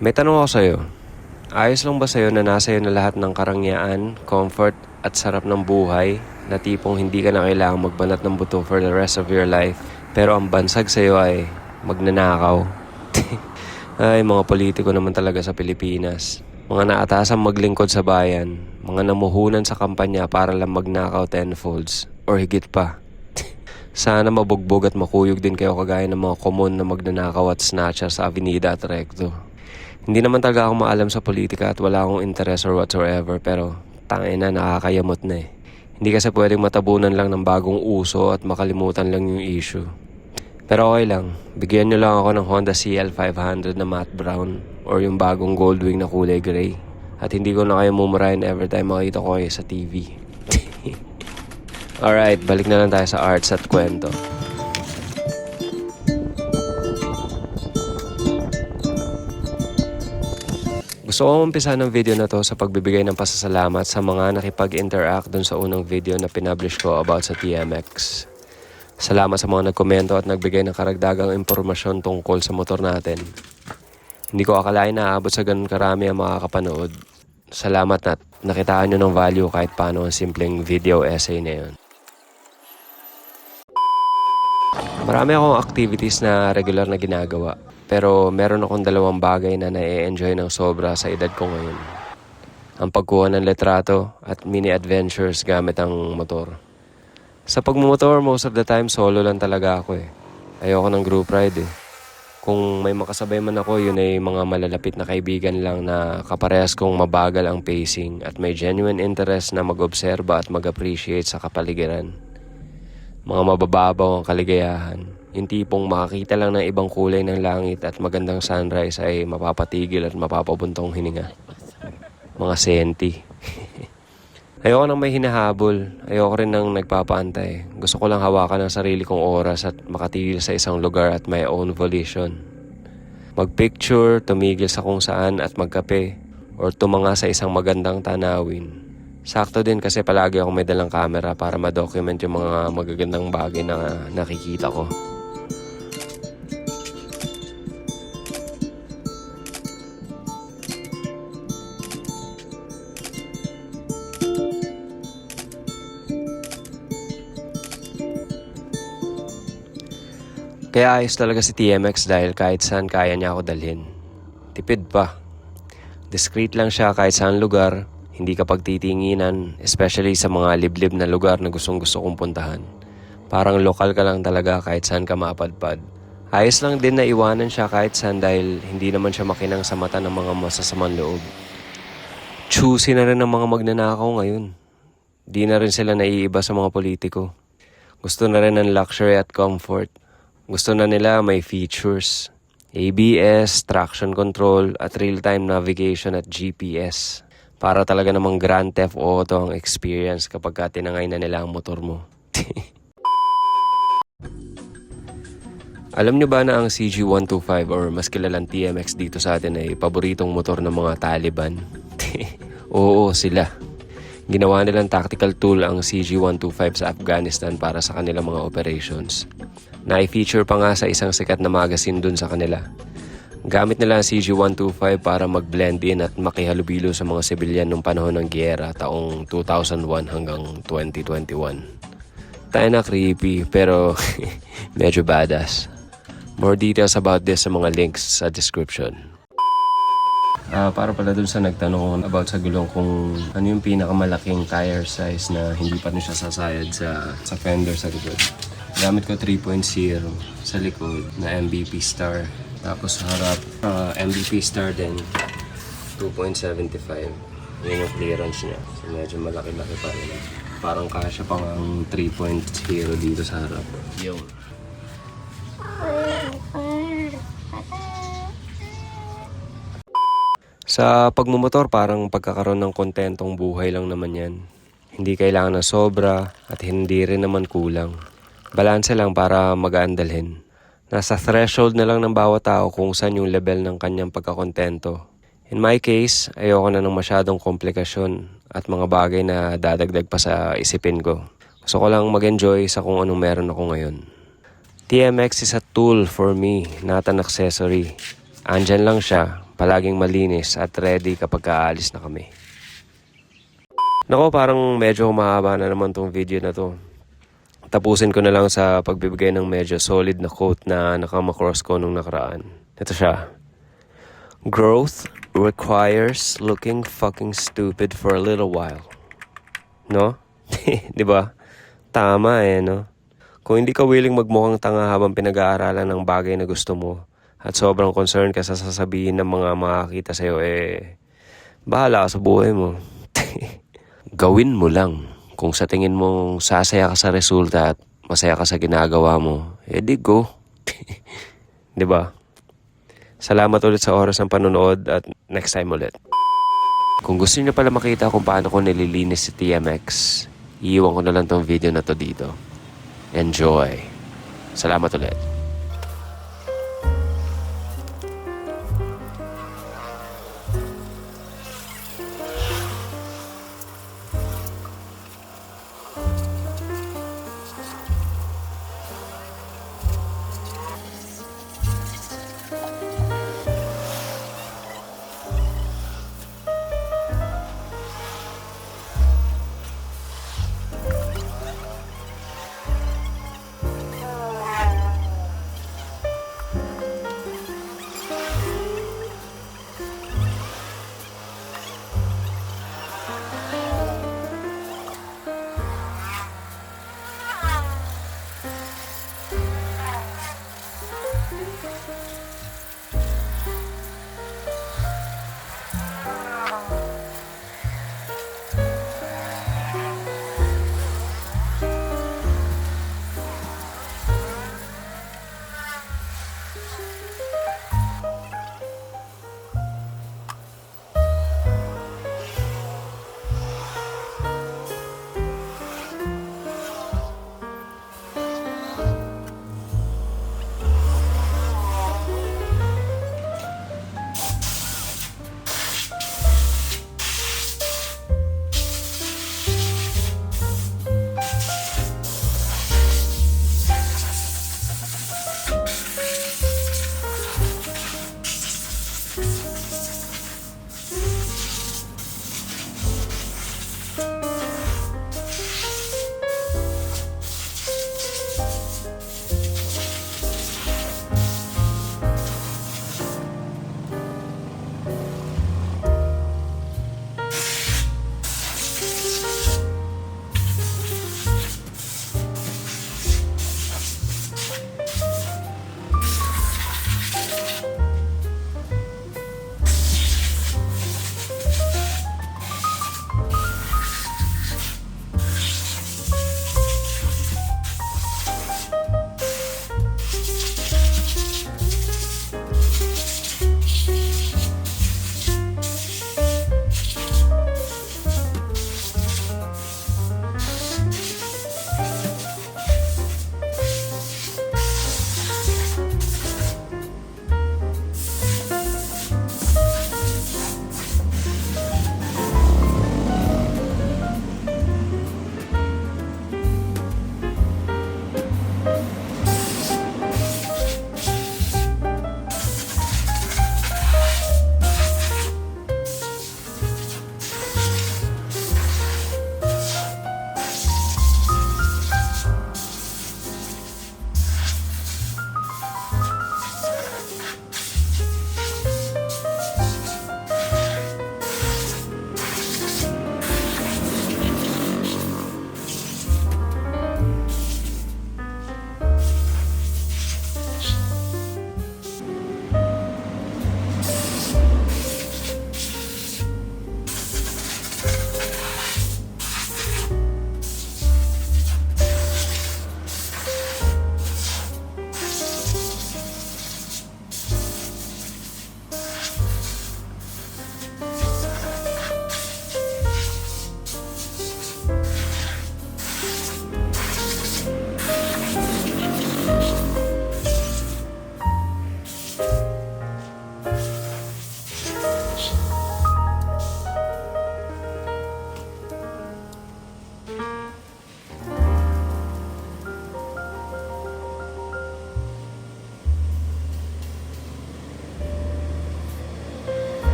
May tanong ako sa'yo. Ayos lang ba sa'yo na nasa iyo na lahat ng karangyaan, comfort at sarap ng buhay na tipong hindi ka na kailangang magbanat ng buto for the rest of your life pero ang bansag sa'yo ay magnanakaw? Ay, mga politiko naman talaga sa Pilipinas. Mga naatasang maglingkod sa bayan, mga namuhunan sa kampanya para lang magnakaw tenfolds or higit pa. Sana mabugbog at makuyog din kayo kagaya ng mga common na magnanakaw at snatcher sa Avenida at Recto. Hindi naman talaga ako maalam sa politika at wala akong interest or whatsoever pero tangina nakakayamot na eh. Hindi kasi pwedeng matabunan lang ng bagong uso at makalimutan lang yung issue. Pero okay lang, bigyan nyo lang ako ng Honda CL500 na matte brown or yung bagong Goldwing na kulay gray. At hindi ko na kayo mumurahin every time makita ko kayo sa TV. Alright, balik na lang tayo sa arts at kwento. Gusto ko umpisa ng video na to sa pagbibigay ng pasasalamat sa mga nakipag-interact dun sa unang video na pinublish ko about sa TMX. Salamat sa mga nagkomento at nagbigay ng karagdagang impormasyon tungkol sa motor natin. Hindi ko akalain na aabot sa ganun karami ang makakapanood. Salamat at nakitaan nyo ng value kahit paano ang simpleng video essay na yun. Marami akong activities na regular na ginagawa. Pero meron akong dalawang bagay na na-enjoy ng sobra sa edad ko ngayon. Ang pagkuha ng letrato at mini adventures gamit ang motor. Sa pagmumotor, most of the time solo lang talaga ako eh. Ayoko ng group ride eh. Kung may makasabay man ako, yun ay mga malalapit na kaibigan lang na kaparehas kong mabagal ang pacing at may genuine interest na mag-obserba at mag-appreciate sa kapaligiran. Mga mabababaw ang kaligayahan. Yung tipong makakita lang ng ibang kulay ng langit at magandang sunrise ay mapapatigil at mapapabuntong hininga. Mga senti. Ayoko nang may hinahabol. Ayoko rin nang nagpapaantay. Gusto ko lang hawakan ang sarili kong oras at makatigil sa isang lugar at my own volition. Magpicture, tumigil sa kung saan at magkape or tumanga sa isang magandang tanawin. Sakto din kasi palagi ako may dalang camera para ma-document yung mga magagandang bagay na nakikita ko. Kaya ayos talaga si TMX dahil kahit saan kaya niya ako dalhin. Tipid pa. Discreet lang siya kahit saan lugar, hindi ka pagtitinginan, especially sa mga liblib na lugar na gustong gusto kong puntahan. Parang lokal ka lang talaga kahit saan ka mapadpad. Ayos lang din na iwanan siya kahit saan dahil hindi naman siya makinang sa mata ng mga masasamang loob. Choosy na rin ang mga magnanakaw ngayon. Di na rin sila naiiba sa mga politiko. Gusto na rin ng luxury at comfort. Gusto na nila may features, ABS, traction control, at real-time navigation at GPS. Para talaga namang Grand Theft Auto ang experience kapag tinangay na nila ang motor mo. Alam nyo ba na ang CG125 or mas kilalang TMX dito sa atin ay paboritong motor ng mga Taliban? Oo, sila. Ginawa nilang tactical tool ang CG125 sa Afghanistan para sa kanilang mga operations. Na-feature pa nga sa isang sikat na magazine dun sa kanila. Gamit nila ang CG125 para mag-blend in at makihalubilo sa mga sibilyan nung panahon ng giyera taong 2001 hanggang 2021. Tayo na creepy pero medyo badass. More details about this sa mga links sa description. Para pala dun sa nagtanong about sa gulong kung ano yung pinakamalaking tire size na hindi pa rin siya sasayad sa fender sa likod. Gamit ko 3.0 sa likod na MVP Star. Tapos sa harap, MVP Star din, 2.75. Yun yung clearance niya. So medyo malaki-laki pa rin. Parang kasya pang ang 3.0 dito sa harap. Yun. Sa pagmumotor, parang pagkakaroon ng kontentong buhay lang naman yan. Hindi kailangan ng sobra at hindi rin naman kulang. Balanse lang para magaan dalhin. Nasa threshold na lang ng bawat tao kung saan yung level ng kanyang pagkakontento. In my case, ayoko na ng masyadong komplikasyon at mga bagay na dadagdag pa sa isipin ko. Gusto ko lang mag-enjoy sa kung anong meron ako ngayon. TMX is a tool for me, not an accessory. Andyan lang siya palaging malinis at ready kapag aalis na kami. Nako, parang medyo mahaba na naman tong video na to. Tapusin ko na lang sa pagbibigay ng medyo solid na quote na nakama-cross ko nung nakaraan. Ito siya. Growth requires looking fucking stupid for a little while. No? Di ba? Tama no? Kung hindi ka willing magmukhang tanga habang pinag-aaralan ng bagay na gusto mo at sobrang concerned ka sa sasabihin ng mga makakita sa'yo, bahala ka sa buhay mo. Gawin mo lang. Kung sa tingin mong sasaya ka sa resulta at masaya ka sa ginagawa mo, di go. Di ba? Salamat ulit sa oras ng panonood at next time ulit. Kung gusto niyo pala makita kung paano ko nililinis si TMX, iiwan ko na lang tong video na to dito. Enjoy. Salamat ulit.